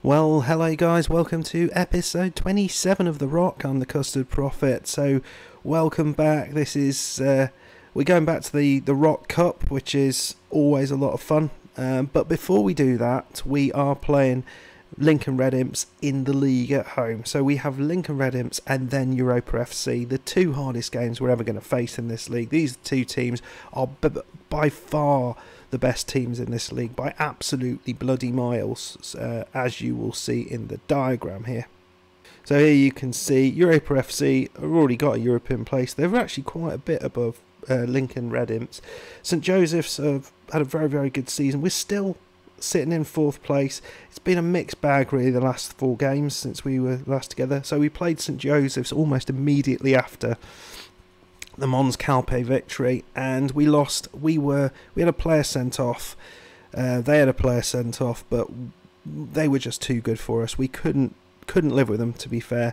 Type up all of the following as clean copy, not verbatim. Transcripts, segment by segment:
Well, hello guys, welcome to episode 27 of The Rock. I'm the Custard Prophet, so welcome back. This is, we're going back to the Rock Cup, which is always a lot of fun. But before we do that, we are playing Lincoln Red Imps in the league at home. So we have Lincoln Red Imps and then Europa FC, the two hardest games we're ever going to face in this league. These two teams are by far the best teams in this league, by absolutely bloody miles, as you will see in the diagram here. So here you can see Europa FC have already got a European place. They're actually quite a bit above Lincoln Red Imps. St Joseph's have had a very, very good season. We're still sitting in 4th place. It's been a mixed bag really the last 4 games since we were last together. So we played St Joseph's almost immediately after the Mons Calpe victory, and we lost. We had a player sent off. They had a player sent off, but they were just too good for us. We couldn't live with them, to be fair.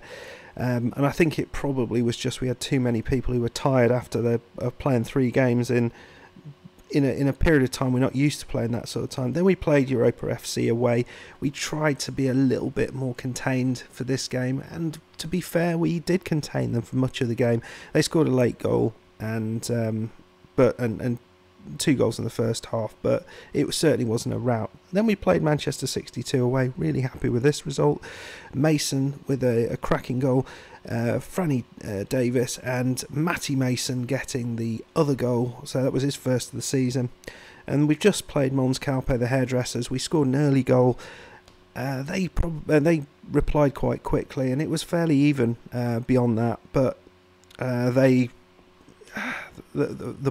And I think it probably was just we had too many people who were tired after playing 3 games in a period of time we're not used to playing that sort of time. Then we played Europa FC away. We tried to be a little bit more contained for this game, and to be fair, we did contain them for much of the game. They scored a late goal and 2 goals in the first half, but it certainly wasn't a rout. Then we played Manchester 62 away. Really happy with this result. Mason with a cracking goal. Franny Davis and Matty Mason getting the other goal, so that was his first of the season. And we've just played Mons Calpe, the hairdressers. We scored an early goal. They replied quite quickly, and it was fairly even beyond that, but the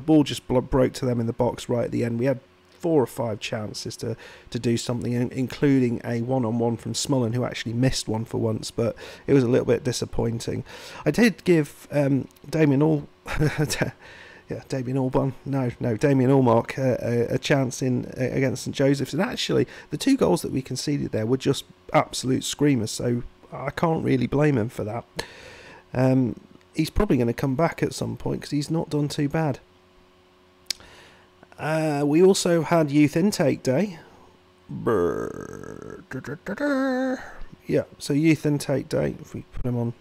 ball just broke to them in the box right at the end. We had 4 or 5 chances to do something, including a one-on-one from Smullen, who actually missed one for once, but it was a little bit disappointing. I did give Damien Allmark a chance against St Joseph's, and actually the 2 goals that we conceded there were just absolute screamers, so I can't really blame him for that. He's probably going to come back at some point because he's not done too bad. We also had Youth Intake Day. Yeah, so Youth Intake Day, if we put him on.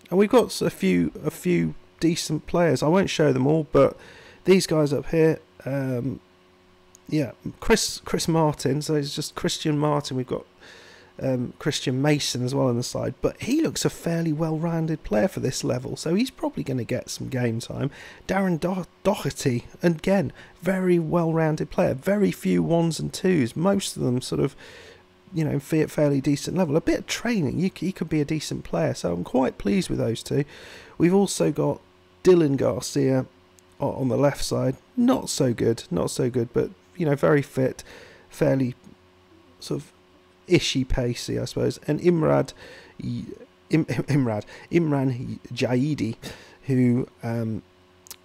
And we've got a few decent players. I won't show them all, but these guys up here, yeah, Chris Martin, so it's just Christian Martin. We've got Christian Mason as well on the side, but he looks a fairly well-rounded player for this level, so he's probably going to get some game time. Darren Doherty, again, very well-rounded player, very few 1s and 2s, most of them sort of, you know, fairly decent level. A bit of training, he could be a decent player, so I'm quite pleased with those 2. We've also got Dylan Garcia on the left side, not so good, but, you know, very fit, fairly sort of ishy pacey, I suppose, and Imran Jaidi, who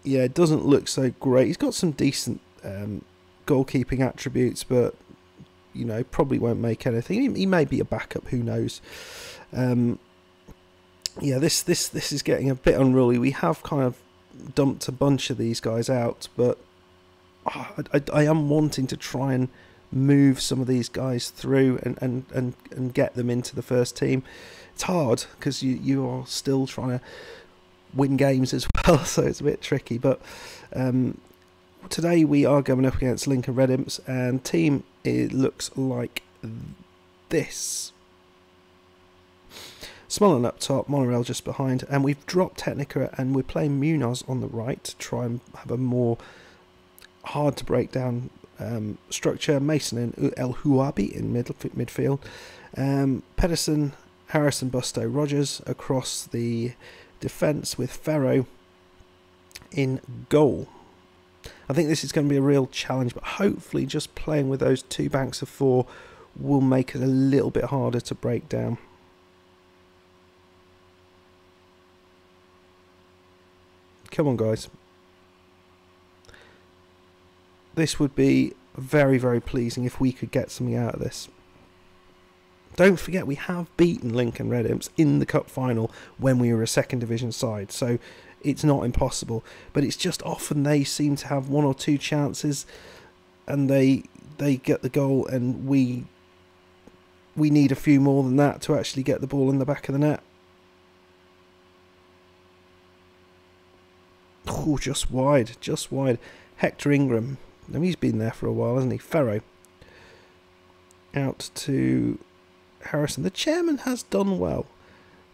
yeah, doesn't look so great. He's got some decent goalkeeping attributes, but you know, probably won't make anything. He may be a backup, who knows. Yeah, this is getting a bit unruly. We have kind of dumped a bunch of these guys out, but I am wanting to try and move some of these guys through and get them into the first team. It's hard because you are still trying to win games as well, so it's a bit tricky. But today we are going up against Lincoln Red Imps, and team, it looks like this. Smullen up top, Monorail just behind, and we've dropped Technica and we're playing Munoz on the right to try and have a more hard to break down structure. Mason and El Huabi in midfield. Pedersen, Harrison, Busto, Rogers across the defence with Ferro in goal. I think this is going to be a real challenge, but hopefully just playing with those 2 banks of 4 will make it a little bit harder to break down. Come on, guys. This would be very, very pleasing if we could get something out of this. Don't forget, we have beaten Lincoln Red Imps in the cup final when we were a 2nd division side, so it's not impossible. But it's just often they seem to have 1 or 2 chances and they get the goal and we we need a few more than that to actually get the ball in the back of the net. Oh, just wide, just wide. Hector Ingram. Now he's been there for a while, hasn't he? Ferro. Out to Harrison. The chairman has done well.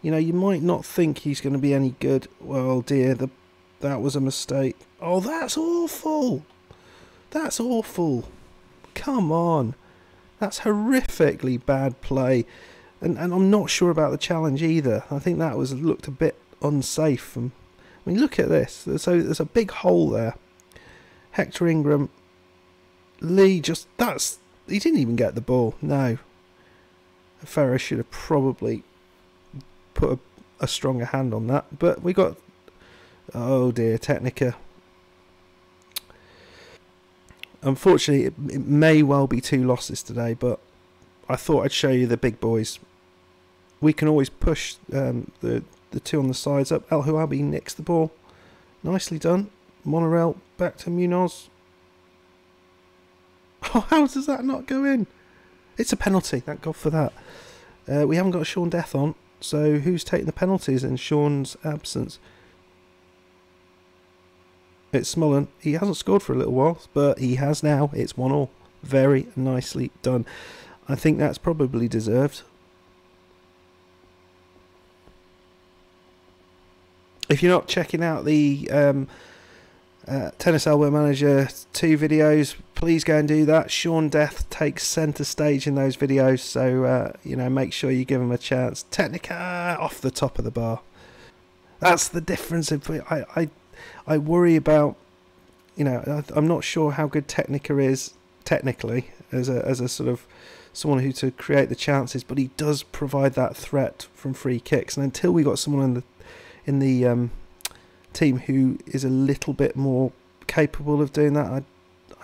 You know, you might not think he's going to be any good. Well, dear, that was a mistake. Oh, that's awful. That's awful. Come on. That's horrifically bad play. And I'm not sure about the challenge either. I think that looked a bit unsafe. I mean, look at this. So there's a big hole there. Hector Ingram. Lee just... He didn't even get the ball. No. Ferro should have probably put a stronger hand on that. But we got... Oh dear, Technica. Unfortunately, it may well be 2 losses today, but I thought I'd show you the big boys. We can always push the 2 on the sides up. El Huabi nicks the ball. Nicely done. Monorail back to Munoz. Oh, how does that not go in? It's a penalty, thank God for that. We haven't got Sean Death on, so who's taking the penalties in Sean's absence? It's Smullen. He hasn't scored for a little while, but he has now. It's 1-1. Very nicely done. I think that's probably deserved. If you're not checking out the Tennis Elbow Manager 2 videos, please go and do that. Sean Death takes centre stage in those videos, so you know, make sure you give him a chance. Technica off the top of the bar. That's the difference. I worry about, you know, I'm not sure how good Technica is technically as a sort of someone who to create the chances, but he does provide that threat from free kicks. And until we got someone in the team who is a little bit more capable of doing that,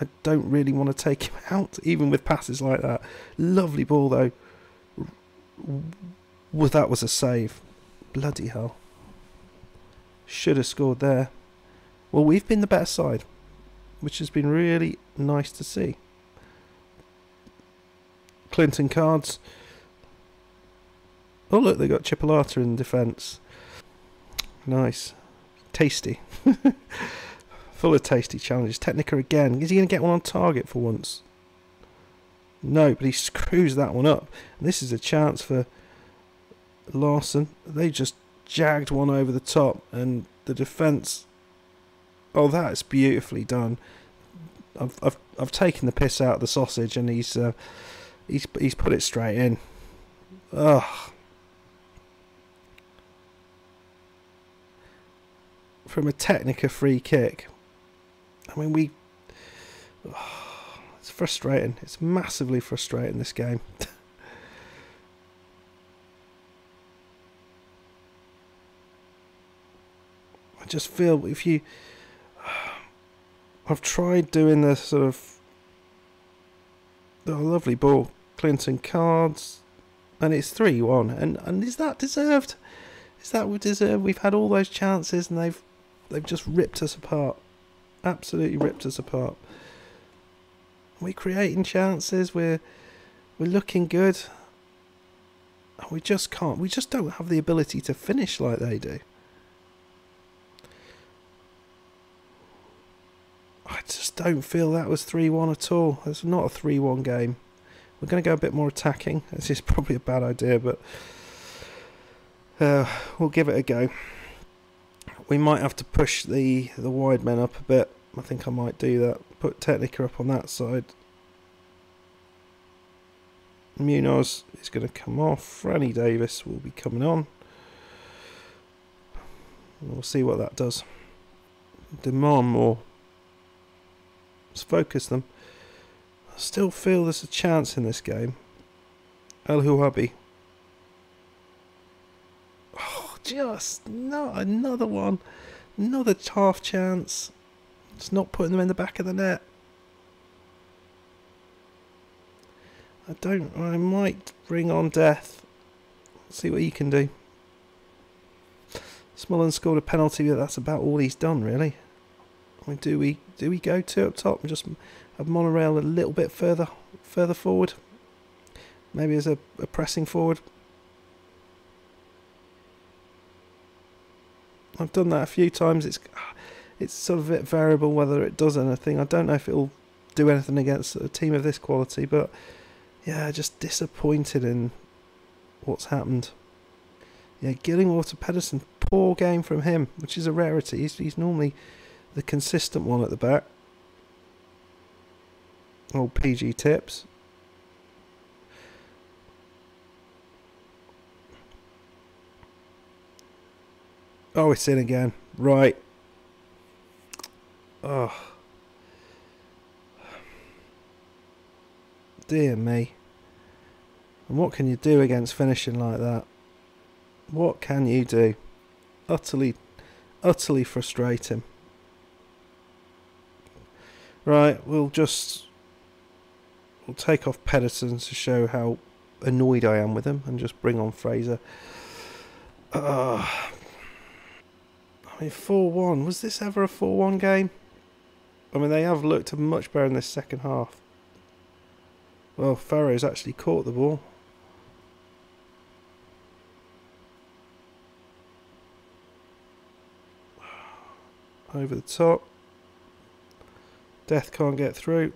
I don't really want to take him out, even with passes like that. Lovely ball though. Well, that was a save. Bloody hell. Should have scored there. Well, we've been the better side, which has been really nice to see. Clinton cards. Oh look, they got Gibraltar in defence. Nice. Tasty. Full of tasty challenges. Technica again. Is he going to get one on target for once? No, but he screws that one up. And this is a chance for Larson. They just jagged one over the top, and the defence... Oh, that's beautifully done. I've taken the piss out of the sausage, and he's put it straight in. Ugh. From a Technica free kick. I mean, it's frustrating. It's massively frustrating, this game. I just feel if you... I've tried doing the sort of... Oh, lovely ball. Clinton cards. And it's 3-1. And is that deserved? Is that what deserved? We've had all those chances and they've just ripped us apart. Absolutely ripped us apart. We're creating chances. We're looking good. And we just can't. We just don't have the ability to finish like they do. I just don't feel that was 3-1 at all. It's not a 3-1 game. We're going to go a bit more attacking. This is probably a bad idea, but we'll give it a go. We might have to push the wide men up a bit. I think I might do that. Put Technica up on that side. Munoz is going to come off. Franny Davis will be coming on. We'll see what that does. Demand more. Let's focus them. I still feel there's a chance in this game. El Huabi. Oh, just not another one. Another half chance. It's not putting them in the back of the net. I might bring on Death. See what he can do. Smullen scored a penalty, but that's about all he's done, really. I mean, do we go 2 up top and just have Monorail a little bit further forward? maybe as a pressing forward. I've done that a few times. It's sort of a bit variable whether it does anything. I don't know if it'll do anything against a team of this quality, but yeah, just disappointed in what's happened. Yeah, Gillingwater Pedersen, poor game from him, which is a rarity. He's normally the consistent one at the back. Old PG tips. Oh, it's in again. Right. Oh. Dear me. And what can you do against finishing like that? What can you do? Utterly frustrating. Right, we'll take off Pedersen to show how annoyed I am with him and just bring on Fraser. I mean, 4-1. Was this ever a 4-1 game? I mean, they have looked much better in this second half. Well, Farrow's actually caught the ball. Over the top. Death can't get through.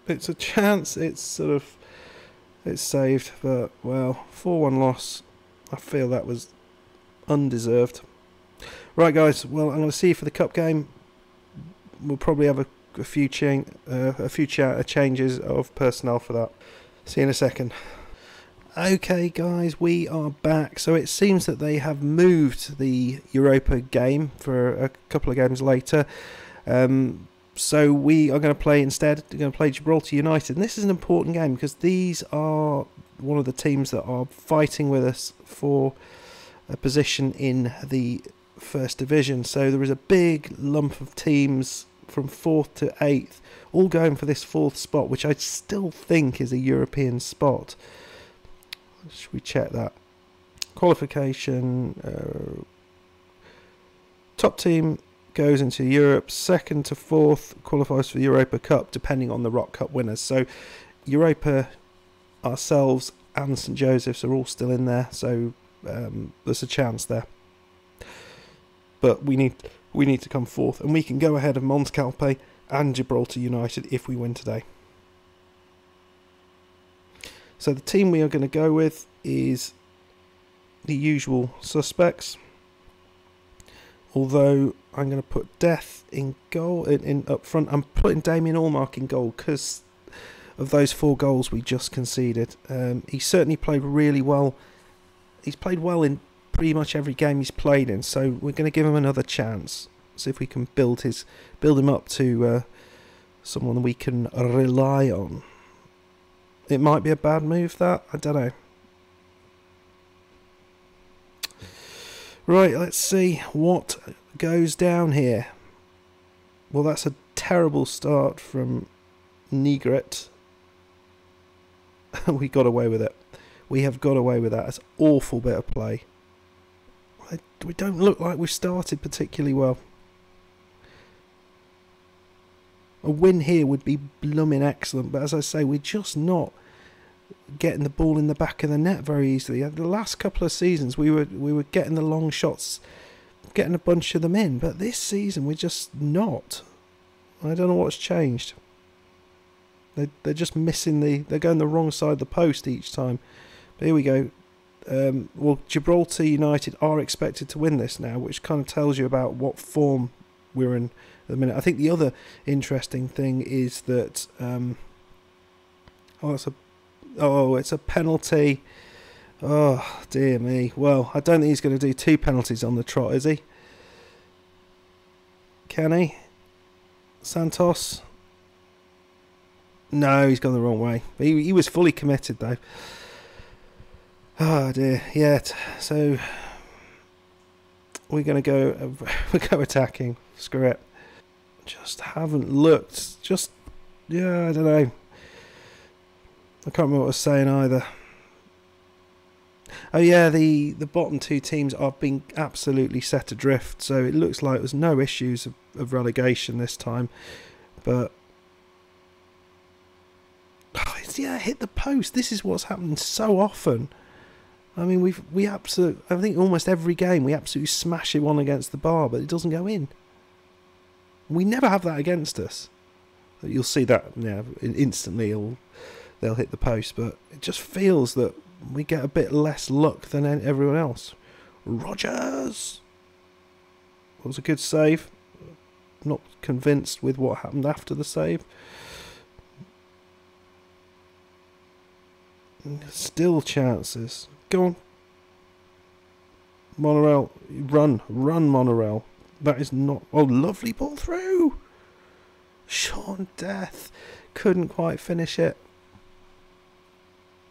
It's a chance. It's saved, but well, 4-1 loss. I feel that was undeserved. Right, guys. Well, I'm going to see you for the cup game. We'll probably have a few changes of personnel for that. See you in a second. Okay, guys, we are back. So it seems that they have moved the Europa game for a couple of games later. So we are going to play instead. We're going to play Gibraltar United. And this is an important game because these are one of the teams that are fighting with us for a position in the First Division. So there is a big lump of teams from 4th to 8th, all going for this 4th spot, which I still think is a European spot. Should we check that? Qualification. Top team goes into Europe. 2nd to 4th qualifies for the Europa Cup, depending on the Rock Cup winners. So Europa, ourselves, and St Joseph's are all still in there. So there's a chance there. But we need to come 4th, and we can go ahead of Montecalpe and Gibraltar United if we win today. So the team we are going to go with is the usual suspects. Although I'm going to put Death in goal, in up front. I'm putting Damien Allmark in goal because of those 4 goals we just conceded. He certainly played really well. He's played well in pretty much every game he's played in. So we're going to give him another chance. See if we can build him up to someone we can rely on. It might be a bad move, that. I don't know. Right, let's see what goes down here. Well, that's a terrible start from Nigret. We got away with it. We have got away with that. It's an awful bit of play. We don't look like we've started particularly well. A win here would be blooming excellent, but as I say, we're just not getting the ball in the back of the net very easily. The last couple of seasons, we were getting the long shots, getting a bunch of them in, but this season we're just not. I don't know what's changed. They're just missing they're going the wrong side of the post each time. But here we go. Well, Gibraltar United are expected to win this now, which kind of tells you about what form we're in at the minute. I think the other interesting thing is that it's a penalty. Oh dear me. Well, I don't think he's going to do 2 penalties on the trot, is he? Can he? Santos? No, he's gone the wrong way. He was fully committed though. Oh dear. Yeah. So we're going to go attacking. Screw it. Just haven't looked. Yeah, I don't know. I can't remember what I was saying either. Oh yeah, the bottom two teams are being absolutely set adrift, so it looks like there's no issues of relegation this time. But yeah, hit the post. This is what's happening so often. I mean, I think almost every game we absolutely smash it one against the bar, but it doesn't go in. We never have that against us. You'll see that instantly. They'll hit the post, but it just feels that we get a bit less luck than everyone else. Rogers! That was a good save. Not convinced with what happened after the save. Still chances. Go on. Monorail. Run, Monorail. That is not... Oh, lovely ball through! Sean Death couldn't quite finish it.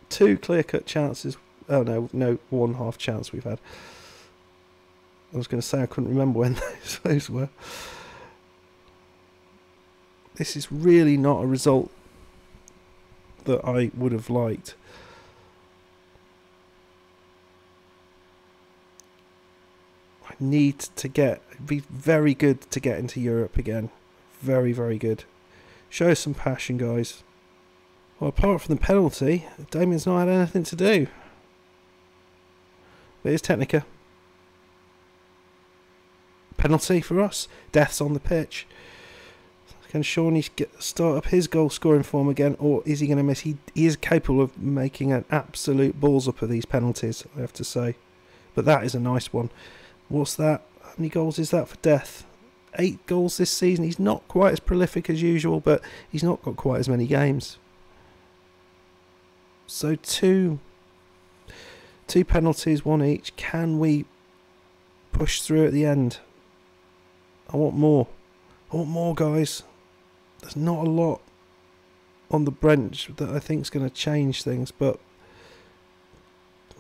Two clear-cut chances. Oh, no, one half chance we've had. I was going to say I couldn't remember when those were. This is really not a result that I would have liked. I need to be very good to get into Europe again. Very, very good. Show some passion, guys. Well, apart from the penalty, Damien's not had anything to do. But it's Technica. Penalty for us. Death's on the pitch. Can Shawnee start up his goal scoring form again, or is he going to miss? He is capable of making an absolute balls up of these penalties, I have to say. But that is a nice one. What's that? How many goals is that for Death? 8 goals this season. He's not quite as prolific as usual, but he's not got quite as many games. So two penalties, one each. Can we push through at the end? I want more. I want more, guys. There's not a lot on the bench that I think is going to change things, but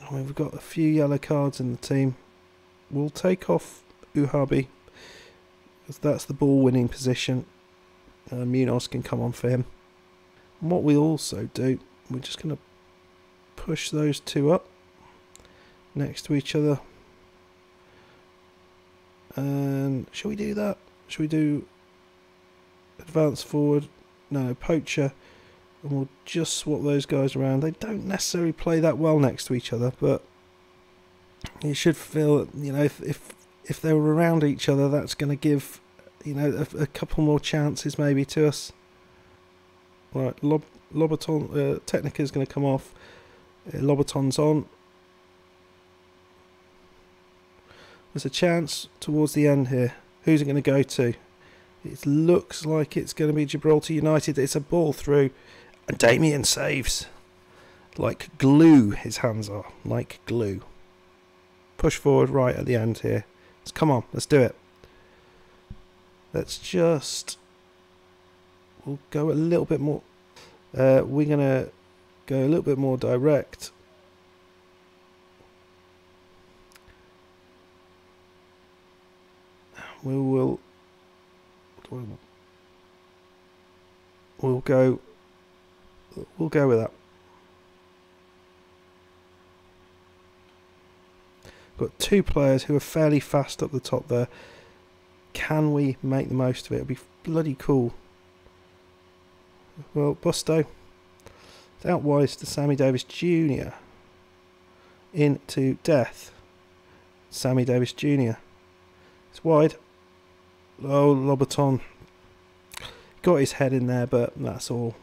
I mean, we've got a few yellow cards in the team. We'll take off Uhabi, because that's the ball winning position. Munoz can come on for him. And what we also do, we're just going to push those two up next to each other. And shall we do that? Shall we do advance forward? No, poacher. And we'll just swap those guys around. They don't necessarily play that well next to each other, but you should feel that, you know, if they were around each other, that's going to give, you know, a couple more chances maybe to us. Right, Lobaton, Technica is going to come off. Lobaton's on. There's a chance towards the end here. Who's it going to go to? It looks like it's going to be Gibraltar United. It's a ball through. And Damien saves. Like glue, his hands are. Like glue. Push forward right at the end here. Come on, let's do it. Let's just... We'll go a little bit more... we're going to go a little bit more direct. We'll go with that. Got two players who are fairly fast up the top there. Can we make the most of it? It'll be bloody cool. Well, Busto. It's out wide to Sammy Davis Jr. Into Death. Sammy Davis Jr. It's wide. Oh, Lobaton. Got his head in there, but that's all.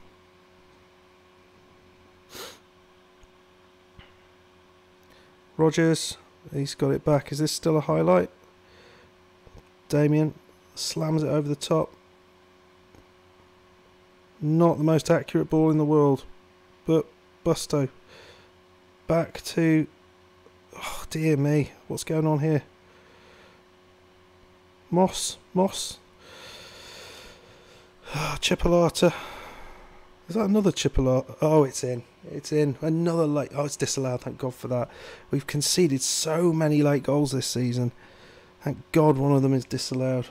Rogers. He's got it back. Is this still a highlight? Damien slams it over the top. Not the most accurate ball in the world, but Busto. Back to... Oh, dear me. What's going on here? Moss. Chipolata. Is that another Chipolata? Oh, it's in. It's in. Another late... Oh, it's disallowed. Thank God for that. We've conceded so many late goals this season. Thank God one of them is disallowed.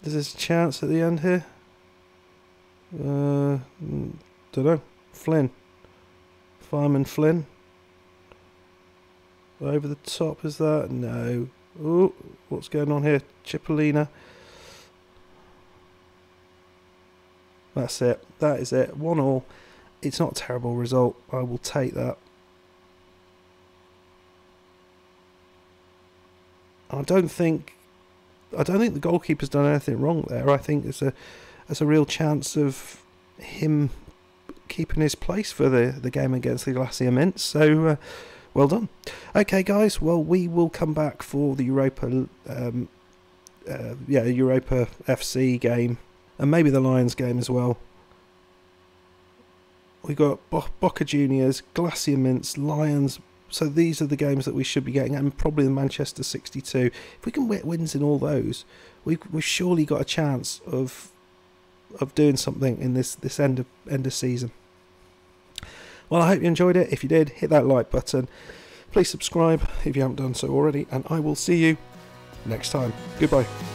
Is there a chance at the end here? Don't know. Flynn. Fireman Flynn. Over the top, is that? No. Oh, what's going on here? Cipollina. That's it. That is it. 1-1. It's not a terrible result. I will take that. I don't think the goalkeeper's done anything wrong there. I think there's a real chance of him keeping his place for the game against the Glacier Mints. So well done. Okay, guys. Well, we will come back for the Europa Europa FC game, and maybe the Lions game as well. We've got Boca Juniors, Glacier Mints, Lions. So these are the games that we should be getting, and probably the Manchester 62. If we can get wins in all those, we've surely got a chance of doing something in this end of season. Well, I hope you enjoyed it. If you did, hit that like button. Please subscribe if you haven't done so already, and I will see you next time. Goodbye.